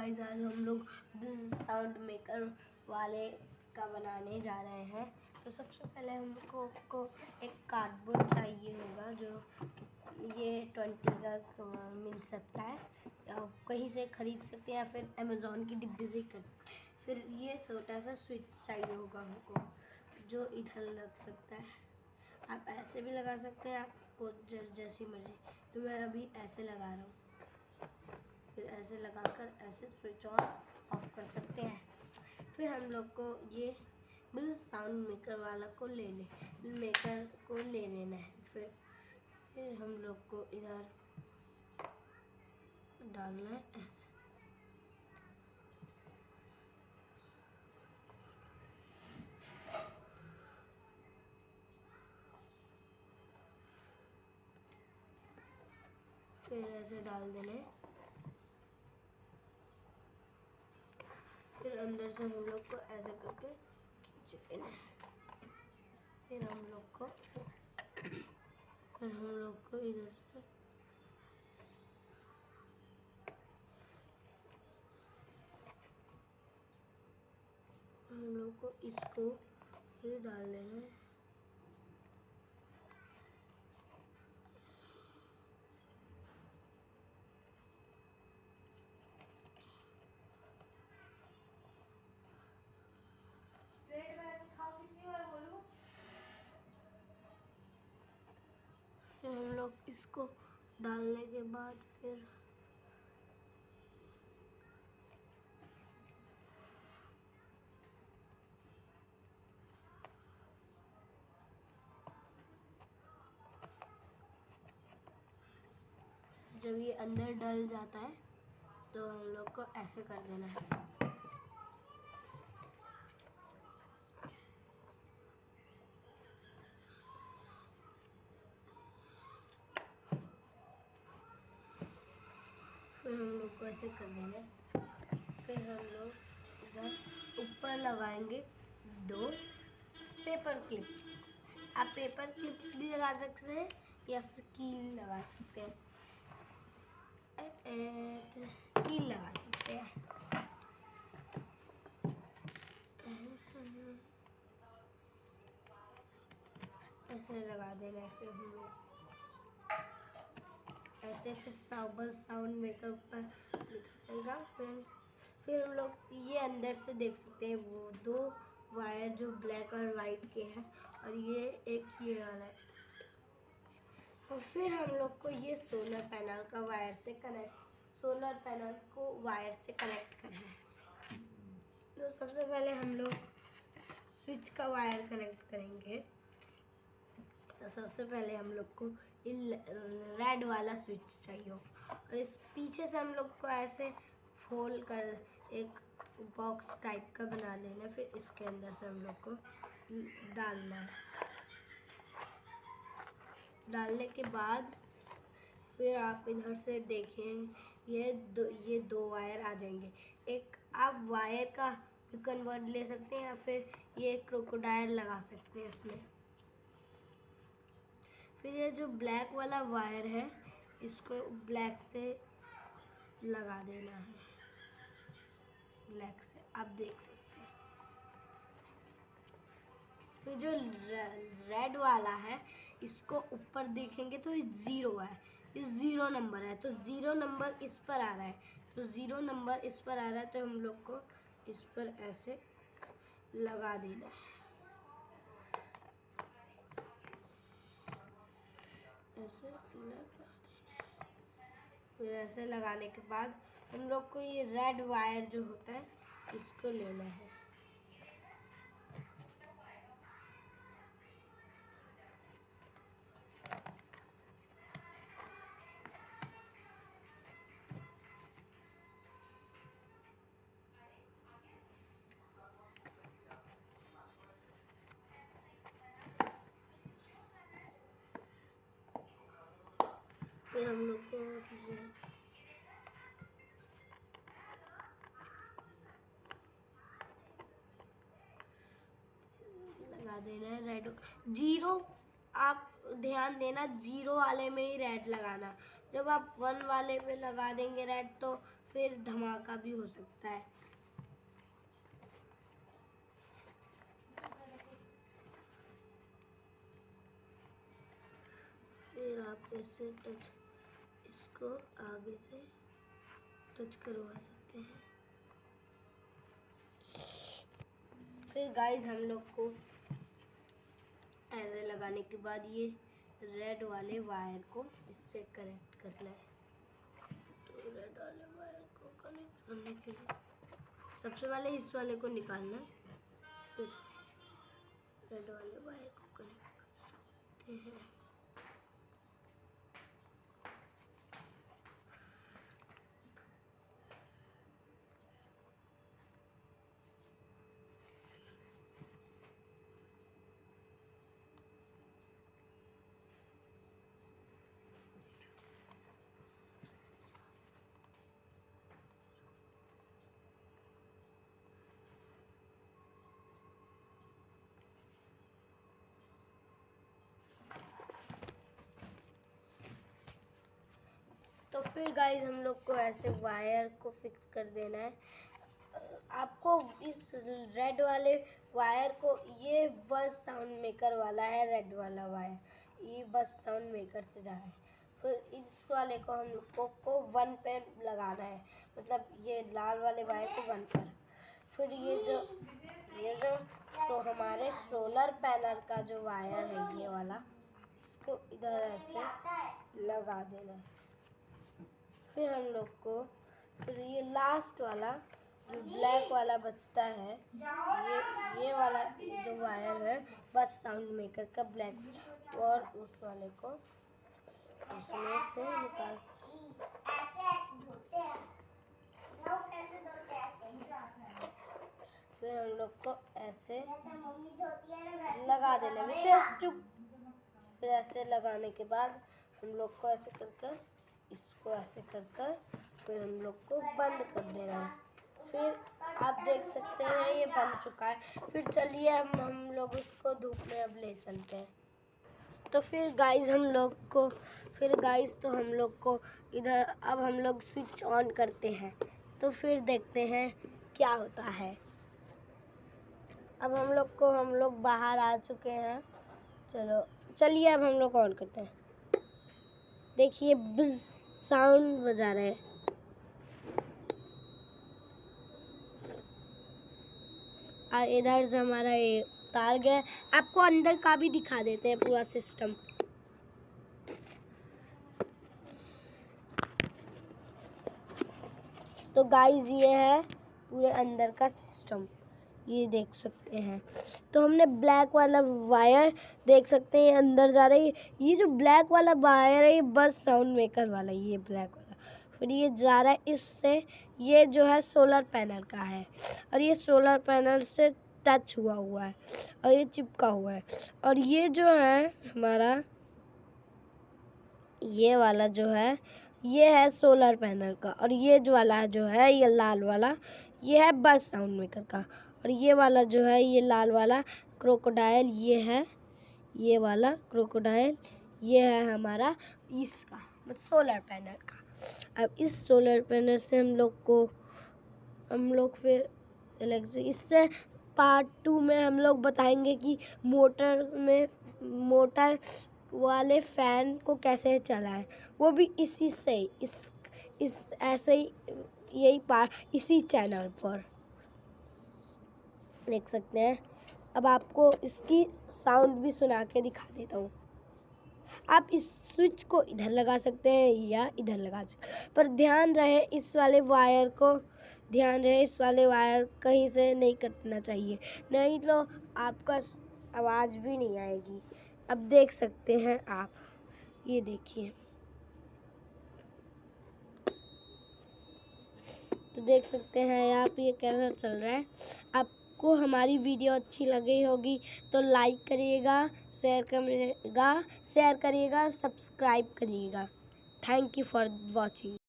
Guys, आज हम लोग साउंड मेकर वाले का बनाने जा रहे हैं। तो सबसे पहले हमको एक कार्डबोर्ड चाहिए होगा, जो ये 20 का मिल सकता है, या कहीं से खरीद सकते हैं, या फिर अमेज़ॉन की डिब्बी से कर सकते हैं। फिर ये छोटा सा स्विच चाहिए होगा हमको, जो इधर लग सकता है। आप ऐसे भी लगा सकते हैं, आपको जैसी मर्जी। तो मैं अभी ऐसे लगा रहा हूँ। फिर ऐसे लगाकर ऐसे स्विच ऑन ऑफ कर सकते हैं। फिर हम लोग को ये साउंड मेकर वाला को ले लेना है। फिर हम लोग को इधर डालना है ऐसे। फिर ऐसे डाल देना है। फिर अंदर से हम लोग को ऐसे करके खींच लेना है। फिर हम लोग को इधर से इसको फिर डाल देना है। फिर हम लोग इसको डालने के बाद फिर जब ये अंदर डल जाता है तो हम लोग को ऐसे कर देना है। फिर हम लोग को ऐसे कर देना है। फिर हम लोग इधर ऊपर लगाएंगे 2 पेपर क्लिप्स। आप पेपर क्लिप्स भी लगा सकते हैं, या फिर कील लगा सकते हैं। कील लगा सकते हैं। ऐसे लगा देना है। फिर हम लोग ऐसे फिर साउंड मेकर पर लिखा रहेगा। फिर हम लोग ये अंदर से देख सकते हैं, वो 2 वायर जो ब्लैक और वाइट के हैं, और ये एक ये वाला है। और फिर हम लोग को ये सोलर पैनल को वायर से कनेक्ट करना है। तो सबसे पहले हम लोग स्विच का वायर कनेक्ट करेंगे। तो सबसे पहले हम लोग को रेड वाला स्विच चाहिए, और इस पीछे से हम लोग को ऐसे फोल्ड कर एक बॉक्स टाइप का बना लेना। फिर इसके अंदर से हम लोग को डालना है। डालने के बाद फिर आप इधर से देखें, ये दो वायर आ जाएंगे। एक आप वायर का कन्वर्ट ले सकते हैं, या फिर ये क्रोकोडाइल लगा सकते हैं इसमें। फिर ये जो ब्लैक वाला वायर है, इसको ब्लैक से लगा देना है। ब्लैक से आप देख सकते हैं। फिर जो रेड वाला है, इसको ऊपर देखेंगे तो 0 है, ये 0 नंबर है। तो 0 नंबर इस पर आ रहा है, तो हम लोग को इस पर ऐसे लगा देना है। ऐसे लगा देना। फिर ऐसे लगाने के बाद हम लोग को ये रेड वायर जो होता है, इसको लेना है। फिर हम लोग को लगा देना है रेड। 0 आप ध्यान देना, 0 वाले में ही रेड लगाना। जब आप 1 वाले में लगा देंगे रेड, तो फिर धमाका भी हो सकता है। फिर आप ऐसे टच, इसको आगे से टच करवा सकते हैं। फिर गाइस हम लोग को ऐसे लगाने के बाद ये रेड वाले वायर को इससे कनेक्ट करना है। तो रेड वाले वायर को कनेक्ट करने के लिए सबसे पहले इस वाले को निकालना है, फिर रेड वाले वायर को कनेक्ट करते हैं। तो फिर गाइस हम लोग को ऐसे वायर को फिक्स कर देना है। आपको इस रेड वाले वायर को, ये बस साउंड मेकर वाला है रेड वाला वायर, ये बस साउंड मेकर से जा रहा है। फिर इस वाले को हम लोग को 1 पे लगाना है, मतलब ये लाल वाले वायर को 1 पर। फिर ये जो तो हमारे सोलर पैनल का जो वायर है ये वाला, इसको इधर ऐसे लगा देना है। फिर हम लोग को फिर ये लास्ट वाला जो ब्लैक वाला बचता है, ये वाला जो वायर है बस साउंड मेकर का ब्लैक, और उस वाले को इसमें से निकाल। फिर हम लोग को ऐसे लगा देना, विशेष चुप। फिर ऐसे लगाने के बाद हम लोग को ऐसे कर इसको ऐसे कर फिर हम लोग को बंद कर देना है। फिर आप देख सकते हैं ये बन चुका है। फिर चलिए हम लोग इसको धूप में अब ले चलते हैं। तो फिर गाइस हम लोग को इधर अब हम लोग स्विच ऑन करते हैं। तो फिर देखते हैं क्या होता है। अब हम लोग बाहर आ चुके हैं। चलिए अब हम लोग ऑन करते हैं। देखिए बिज साउंड बजा रहे हैं। इधर से हमारा ये तार गया। आपको अंदर का भी दिखा देते हैं पूरा सिस्टम। तो गाइस ये है पूरे अंदर का सिस्टम, ये देख सकते हैं। तो हमने ब्लैक वाला वायर देख सकते हैं अंदर जा रही है। ये जो ब्लैक वाला वायर है ये बस साउंड मेकर वाला, ये ब्लैक वाला। फिर ये जा रहा है इससे, ये जो है सोलर पैनल का है और ये सोलर पैनल से टच हुआ है और ये चिपका हुआ है। और ये जो है हमारा ये वाला जो है ये है सोलर पैनल का, और ये जो वाला जो है ये लाल वाला ये है बस साउंड मेकर का। और ये वाला जो है ये लाल वाला क्रोकोडाइल, ये है ये वाला क्रोकोडाइल, ये है हमारा इसका मतलब सोलर पैनल का। अब इस सोलर पैनल से हम लोग फिर इससे पार्ट 2 में हम लोग बताएंगे कि मोटर वाले फैन को कैसे चलाएं। वो भी इसी से ऐसे ही यही पार्ट इसी चैनल पर देख सकते हैं। अब आपको इसकी साउंड भी सुना के दिखा देता हूँ। आप इस स्विच को इधर लगा सकते हैं या इधर लगा सकते हैं, पर ध्यान रहे इस वाले वायर कहीं से नहीं कटना चाहिए, नहीं तो आपका आवाज़ भी नहीं आएगी। अब देख सकते हैं आप, ये देखिए। तो देख सकते हैं आप ये कैसा चल रहा है। आपको हमारी वीडियो अच्छी लगी होगी तो लाइक करिएगा, शेयर करिएगा, सब्सक्राइब करिएगा। Thank you for watching.